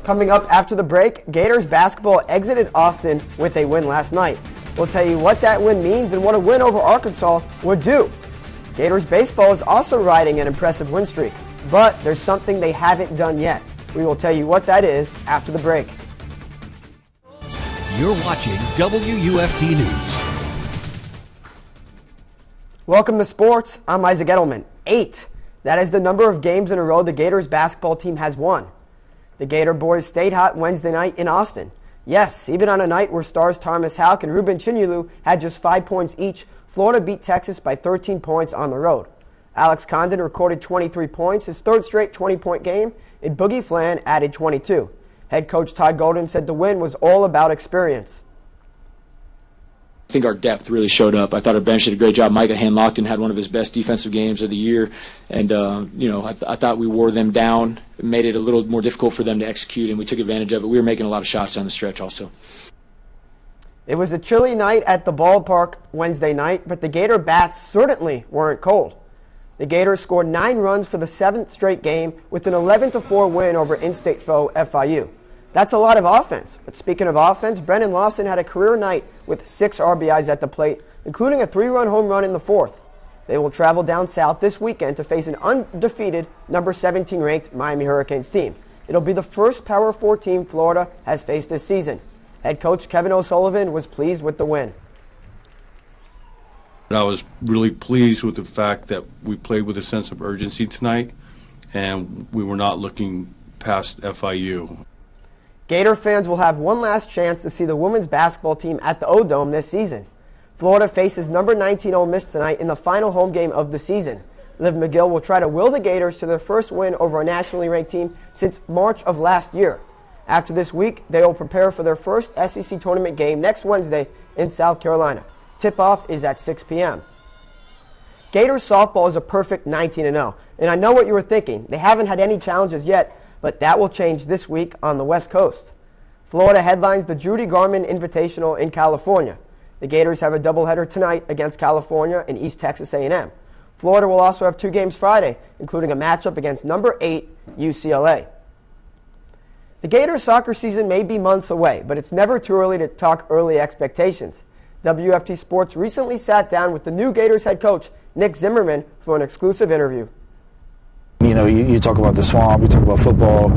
Coming up after the break, Gators basketball exited Austin with a win last night. We'll tell you what that win means and what a win over Arkansas would do. Gators baseball is also riding an impressive win streak, but there's something they haven't done yet. We will tell you what that is after the break. You're watching WUFT News. Welcome to sports. I'm Isaac Edelman. 8. That is the number of games in a row the Gators basketball team has won. The Gator boys stayed hot Wednesday night in Austin. Yes, even on a night where stars Thomas Houck and Ruben Chinyulu had just 5 points each, Florida beat Texas by 13 points on the road. Alex Condon recorded 23 points, his third straight 20-point game, and Boogie Flan added 22. Head coach Todd Golden said the win was all about experience. I think our depth really showed up. I thought our bench did a great job. Micah Hand-Lockton had one of his best defensive games of the year, and I thought we wore them down. It made it a little more difficult for them to execute, and we took advantage of it. We were making a lot of shots on the stretch also. It was a chilly night at the ballpark Wednesday night, but the Gator bats certainly weren't cold. The Gators scored 9 runs for the 7th straight game with an 11-4 win over in-state foe FIU. That's a lot of offense. But speaking of offense, Brennan Lawson had a career night with 6 RBIs at the plate, including a 3-run home run in the 4th. They will travel down south this weekend to face an undefeated number 17 ranked Miami Hurricanes team. It'll be the first Power 4 team Florida has faced this season. Head coach Kevin O'Sullivan was pleased with the win. I was really pleased with the fact that we played with a sense of urgency tonight, and we were not looking past FIU. Gator fans will have one last chance to see the women's basketball team at the O-Dome this season. Florida faces number 19 Ole Miss tonight in the final home game of the season. Liv McGill will try to will the Gators to their first win over a nationally ranked team since March of last year. After this week, they will prepare for their first SEC tournament game next Wednesday in South Carolina. Tip-off is at 6 p.m. Gators softball is a perfect 19-0, and I know what you were thinking. They haven't had any challenges yet, but that will change this week on the West Coast. Florida headlines the Judy Garman Invitational in California. The Gators have a doubleheader tonight against California and East Texas A&M. Florida will also have 2 games Friday, including a matchup against number 8 UCLA. The Gators soccer season may be months away, but it's never too early to talk early expectations. WFT Sports recently sat down with the new Gators head coach, Nick Zimmerman, for an exclusive interview. You know, you talk about the swamp, you talk about football,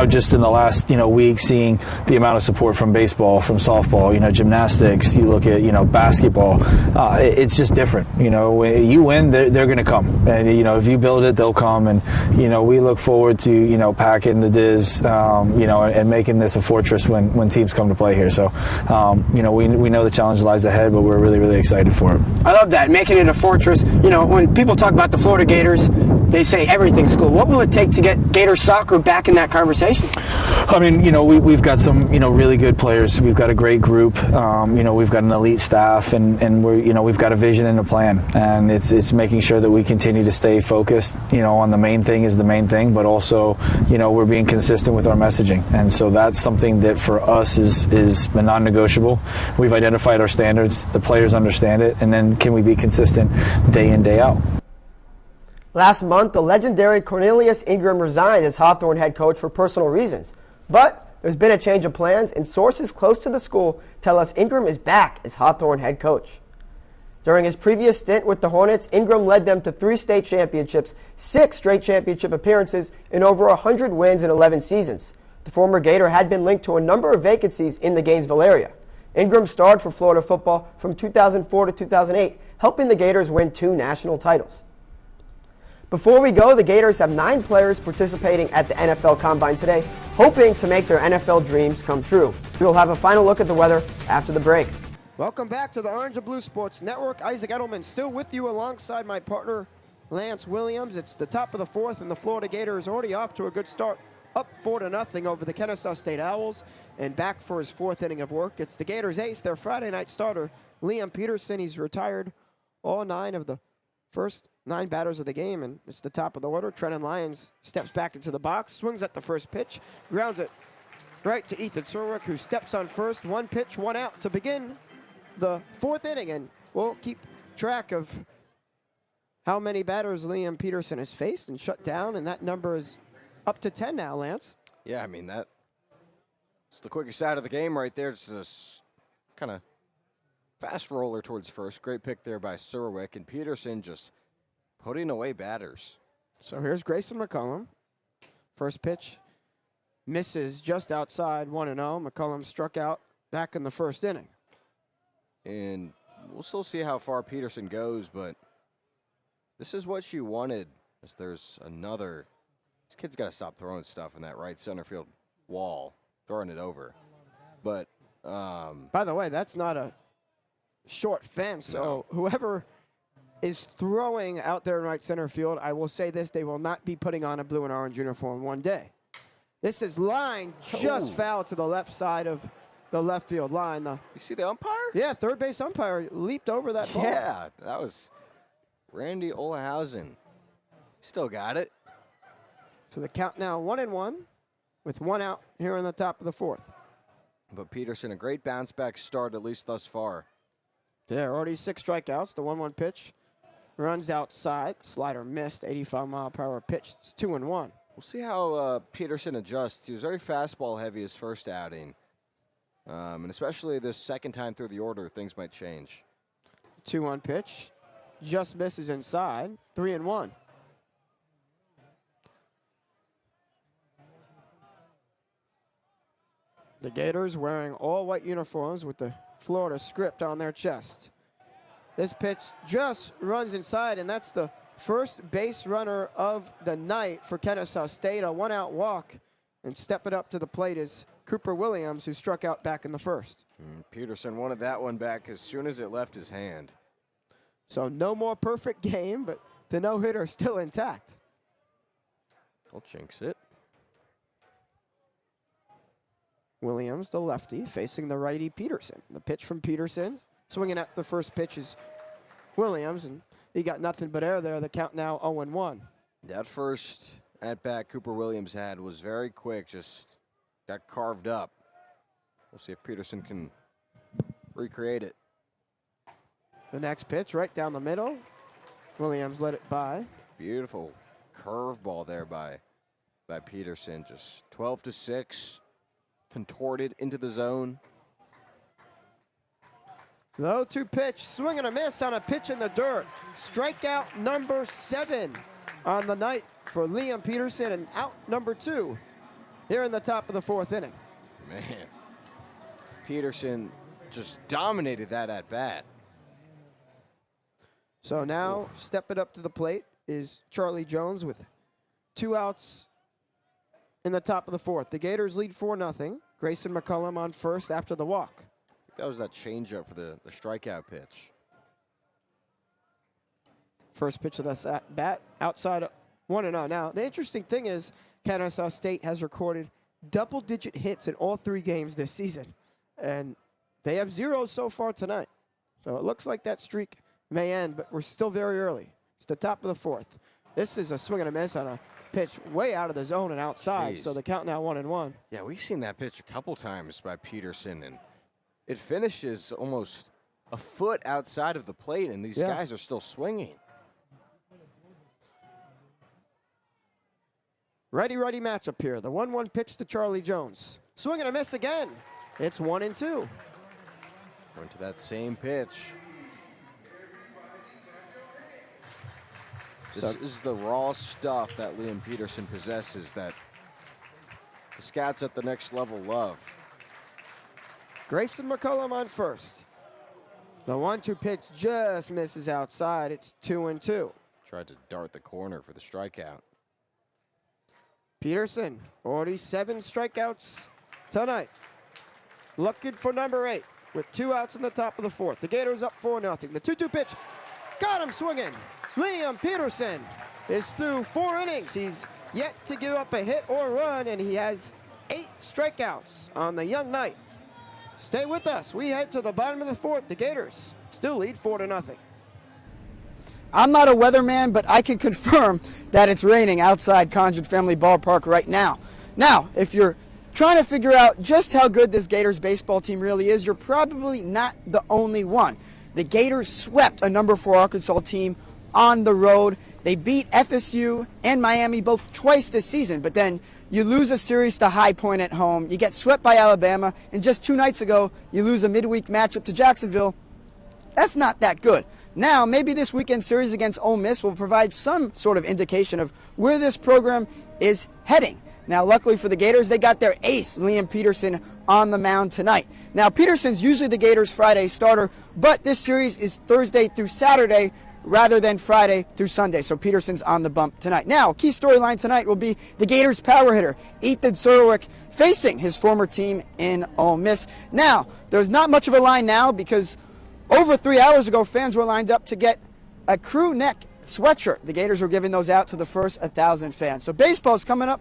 just in the last, week, seeing the amount of support from baseball, from softball, gymnastics, you look at, basketball, it's just different. When you win, they're going to come. And, if you build it, they'll come. And, we look forward to, packing the Diz, and making this a fortress when teams come to play here. So, we know the challenge lies ahead, but we're really, really excited for it. I love that, making it a fortress. When people talk about the Florida Gators, they say everything's cool. What will it take to get Gator soccer back in that conversation? I mean, we've got some, really good players. We've got a great group. We've got an elite staff, and we've got a vision and a plan. And it's making sure that we continue to stay focused, on the main thing is the main thing, but also, we're being consistent with our messaging. And so that's something that for us is non-negotiable. We've identified our standards. The players understand it. And then can we be consistent day in, day out? Last month, the legendary Cornelius Ingram resigned as Hawthorne head coach for personal reasons. But there's been a change of plans, and sources close to the school tell us Ingram is back as Hawthorne head coach. During his previous stint with the Hornets, Ingram led them to 3 state championships, 6 straight championship appearances, and over 100 wins in 11 seasons. The former Gator had been linked to a number of vacancies in the Gainesville area. Ingram starred for Florida football from 2004 to 2008, helping the Gators win 2 national titles. Before we go, the Gators have 9 players participating at the NFL Combine today, hoping to make their NFL dreams come true. We will have a final look at the weather after the break. Welcome back to the Orange and Blue Sports Network. Isaac Edelman still with you alongside my partner, Lance Williams. It's the top of the 4th, and the Florida Gators already off to a good start, up 4-0 over the Kennesaw State Owls, and back for his 4th inning of work. It's the Gators ace, their Friday night starter, Liam Peterson. He's retired all 9 of the first 9 batters of the game, and it's the top of the order. Trenton Lyons steps back into the box, swings at the first pitch, grounds it right to Ethan Surwick, who steps on first. 1 pitch, 1 out to begin the 4th inning, and we'll keep track of how many batters Liam Peterson has faced and shut down, and that number is up to 10 now, Lance. Yeah, I mean, It's the quickest out of the game right there. It's this kind of fast roller towards first. Great pick there by Surwick, and Peterson just putting away batters. So here's Grayson McCollum. First pitch misses just outside 1-0. McCollum struck out back in the first inning. And we'll still see how far Peterson goes, but this is what you wanted. As there's another. This kid's got to stop throwing stuff in that right center field wall, throwing it over. But by the way, that's not a short fence. So No. whoever is throwing out there in right center field, I will say this, they will not be putting on a blue and orange uniform one day. This is line just foul to the left side of the left field line. You see the umpire? Yeah, third base umpire leaped over that ball. Yeah, that was Randy Olahausen. Still got it. So the count now 1-1 with 1 out here in the top of the fourth. But Peterson, a great bounce back start, at least thus far. Yeah, already 6 strikeouts. The 1-1 pitch runs outside. Slider missed. 85-mile-per-hour pitch. It's 2-1. We'll see how Peterson adjusts. He was very fastball heavy his first outing. And especially this second time through the order, things might change. 2-1 pitch. Just misses inside. 3-1. The Gators wearing all white uniforms with the Florida script on their chest. This pitch just runs inside, and that's the first base runner of the night for Kennesaw State. A 1-out walk, and stepping up to the plate is Cooper Williams, who struck out back in the first. Peterson wanted that one back as soon as it left his hand. So no more perfect game, but the no-hitter is still intact. I'll jinx it. Williams, the lefty, facing the righty Peterson. The pitch from Peterson. Swinging at the first pitch is Williams, and he got nothing but air there. The count now 0-1. That first at-bat Cooper Williams had was very quick, just got carved up. We'll see if Peterson can recreate it. The next pitch right down the middle. Williams let it by. Beautiful curveball there by Peterson. Just 12-6. Contorted into the zone. Low 2 pitch, swing and a miss on a pitch in the dirt. Strikeout number 7 on the night for Liam Peterson, and out number 2 here in the top of the fourth inning. Man, Peterson just dominated that at bat. So now stepping up to the plate is Charlie Jones with 2 outs in the top of the fourth. The Gators lead 4-0. Grayson McCollum on first after the walk. That was that changeup for the strikeout pitch. First pitch of this at bat outside 1-0. Now, the interesting thing is Kennesaw State has recorded double-digit hits in all 3 games this season, and they have 0 so far tonight. So it looks like that streak may end, but we're still very early. It's the top of the fourth. This is a swing and a miss on a pitch way out of the zone and outside. Jeez. So the count now 1-1. Yeah, we've seen that pitch a couple times by Peterson, and it finishes almost a foot outside of the plate, and these guys are still swinging. Righty-righty matchup here. The 1-1 pitch to Charlie Jones. Swing and a miss again. It's 1-2. Went to that same pitch. This is the raw stuff that Liam Peterson possesses that the scouts at the next level love. Grayson McCollum on first. The 1-2 pitch just misses outside. It's 2-2. Tried to dart the corner for the strikeout. Peterson, already 7 strikeouts tonight. Looking for number 8 with 2 outs in the top of the fourth. The Gators up 4-0. The 2-2 pitch got him swinging. Liam Peterson is through 4 innings. He's yet to give up a hit or run, and he has 8 strikeouts on the young night. Stay with us. We head to the bottom of the fourth. The Gators still lead 4-0. I'm not a weatherman, but I can confirm that it's raining outside Conjure Family Ballpark right now. Now, if you're trying to figure out just how good this Gators baseball team really is, you're probably not the only one. The Gators swept a number 4 Arkansas team on the road. They beat FSU and Miami both twice this season, but then you lose a series to High Point at home. You get swept by Alabama, and just 2 nights ago, you lose a midweek matchup to Jacksonville. That's not that good. Now, maybe this weekend series against Ole Miss will provide some sort of indication of where this program is heading. Now, luckily for the Gators, they got their ace, Liam Peterson, on the mound tonight. Now, Peterson's usually the Gators' Friday starter, but this series is Thursday through Saturday rather than Friday through Sunday, so Peterson's on the bump tonight. Now, key storyline tonight will be the Gators' power hitter, Ethan Surwick, facing his former team in Ole Miss. Now, there's not much of a line now because over 3 hours ago, fans were lined up to get a crew neck sweatshirt. The Gators were giving those out to the first 1,000 fans. So baseball's coming up.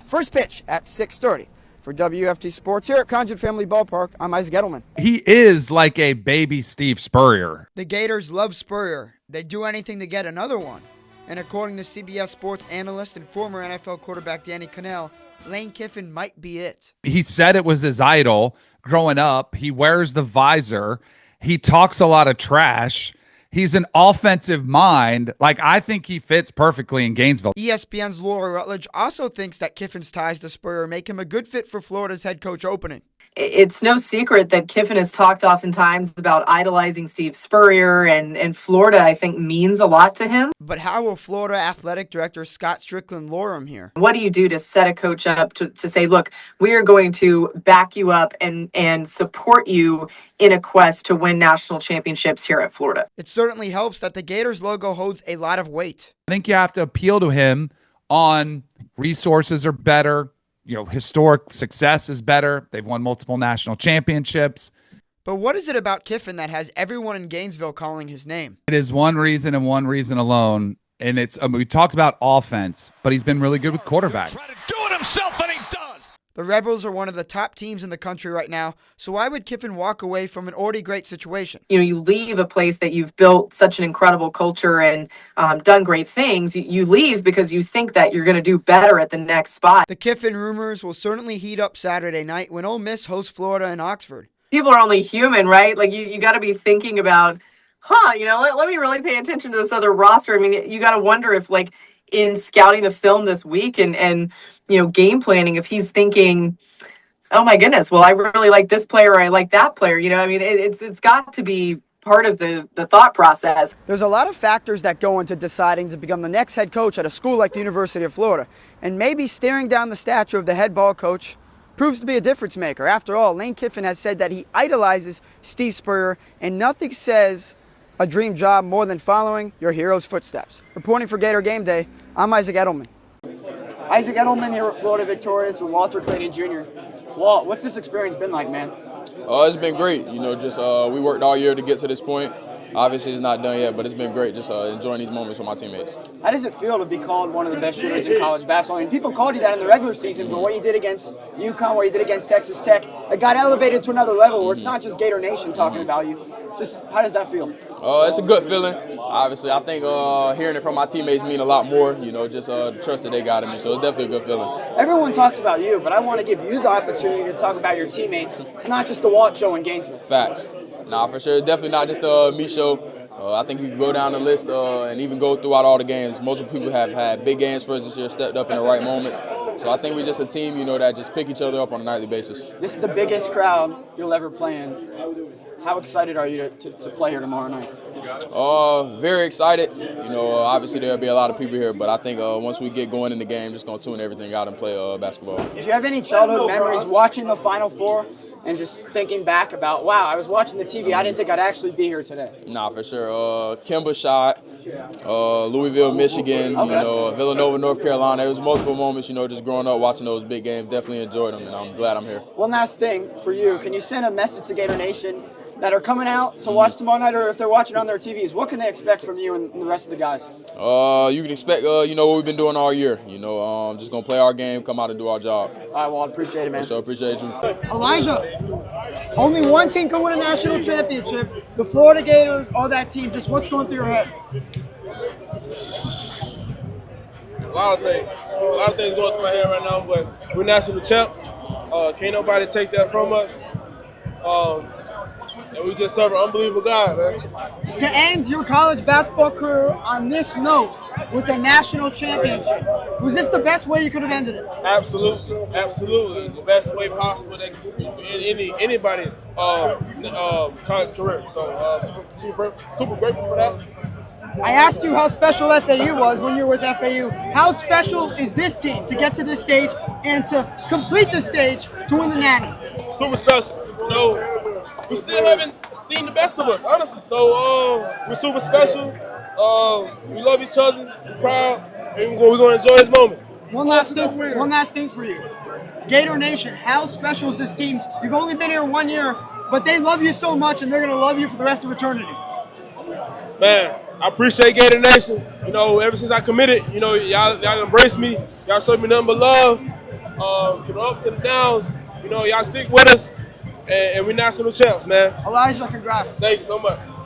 First pitch at 6:30. For WFT Sports here at Conjure Family Ballpark, I'm Isaac Edelman. He is like a baby Steve Spurrier. The Gators love Spurrier. They'd do anything to get another one. And according to CBS Sports analyst and former NFL quarterback Danny Cannell, Lane Kiffin might be it. He said it was his idol growing up. He wears the visor. He talks a lot of trash. He's an offensive mind. Like, I think he fits perfectly in Gainesville. ESPN's Laura Rutledge also thinks that Kiffin's ties to Spurrier make him a good fit for Florida's head coach opening. It's no secret that Kiffin has talked oftentimes about idolizing Steve Spurrier, and Florida, I think, means a lot to him. But how will Florida Athletic Director Scott Strickland lure him here? What do you do to set a coach up to say, look, we are going to back you up and support you in a quest to win national championships here at Florida? It certainly helps that the Gators logo holds a lot of weight. I think you have to appeal to him on resources are better. Historic success is better. They've won multiple national championships. But what is it about Kiffin that has everyone in Gainesville calling his name? It is one reason and one reason alone. And it's we talked about offense, but he's been really good with quarterbacks. Trying to do it himself, and he does. The Rebels are one of the top teams in the country right now, so why would Kiffin walk away from an already great situation? You leave a place that you've built such an incredible culture and done great things. You leave because you think that you're going to do better at the next spot. The Kiffin rumors will certainly heat up Saturday night when Ole Miss hosts Florida and Oxford. People are only human, right? Like, you got to be thinking about, let me really pay attention to this other roster. I mean, you got to wonder if, like, in scouting the film this week and game planning, if he's thinking, oh my goodness, well, I really like this player or I like that player. It's got to be part of the thought process. There's a lot of factors that go into deciding to become the next head coach at a school like the University of Florida. And maybe staring down the statue of the head ball coach proves to be a difference maker. After all, Lane Kiffin has said that he idolizes Steve Spurrier, and nothing says a dream job more than following your hero's footsteps. Reporting for Gator Game Day, I'm Isaac Edelman. Isaac Edelman here at Florida Victorious with Walter Clayton Jr. Walt, what's this experience been like, man? It's been great. We worked all year to get to this point. Obviously, it's not done yet, but it's been great just enjoying these moments with my teammates. How does it feel to be called one of the best shooters in college basketball? I mean, people called you that in the regular season, but what you did against UConn, what you did against Texas Tech, it got elevated to another level where it's not just Gator Nation talking about you. Just how does that feel? It's a good feeling. Obviously, I think hearing it from my teammates mean a lot more, the trust that they got in me. So it's definitely a good feeling. Everyone talks about you, but I want to give you the opportunity to talk about your teammates. It's not just the Walt show in Gainesville. Facts. Nah, for sure. Definitely not just me show. I think you can go down the list and even go throughout all the games. Multiple people have had big games for us this year, stepped up in the right moments. So I think we're just a team, that just pick each other up on a nightly basis. This is the biggest crowd you'll ever play in. How excited are you to play here tomorrow night? Very excited. Obviously there'll be a lot of people here, but I think once we get going in the game, just going to tune everything out and play basketball. Do you have any childhood memories watching the Final Four and just thinking back about, wow, I was watching the TV, I didn't think I'd actually be here today? Nah, for sure. Kemba shot, Louisville, Michigan, Villanova, North Carolina. It was multiple moments, just growing up watching those big games. Definitely enjoyed them, and I'm glad I'm here. One last thing for you. Can you send a message to Gator Nation that are coming out to watch tomorrow night, or if they're watching on their TVs, what can they expect from you and the rest of the guys? You can expect, what we've been doing all year. Just going to play our game, come out and do our job. All right, well, I appreciate it, man. So appreciate you. Elijah, only one team can win a national championship. The Florida Gators are that team. Just what's going through your head? A lot of things going through my head right now, but we're national champs. Can't nobody take that from us. And we just serve an unbelievable God, man. To end your college basketball career on this note with a national championship, was this the best way you could have ended it? Absolutely, absolutely, the best way possible that in anybody college career. So super grateful for that. I asked you how special FAU was when you were with FAU. How special is this team to get to this stage and to complete the stage to win the Natty? Super special. You know, we still haven't seen the best of us, honestly. So we're super special. We love each other, we're proud, and we're going to enjoy this moment. One last thing for you. Gator Nation, how special is this team? You've only been here 1 year, but they love you so much, and they're going to love you for the rest of eternity. Man, I appreciate Gator Nation. You know, ever since I committed, you know, y'all embraced me. Y'all showed me nothing but love. Through the ups and the downs, you know, y'all stick with us, and we're national champs, man. Elijah, congrats. Thank you so much.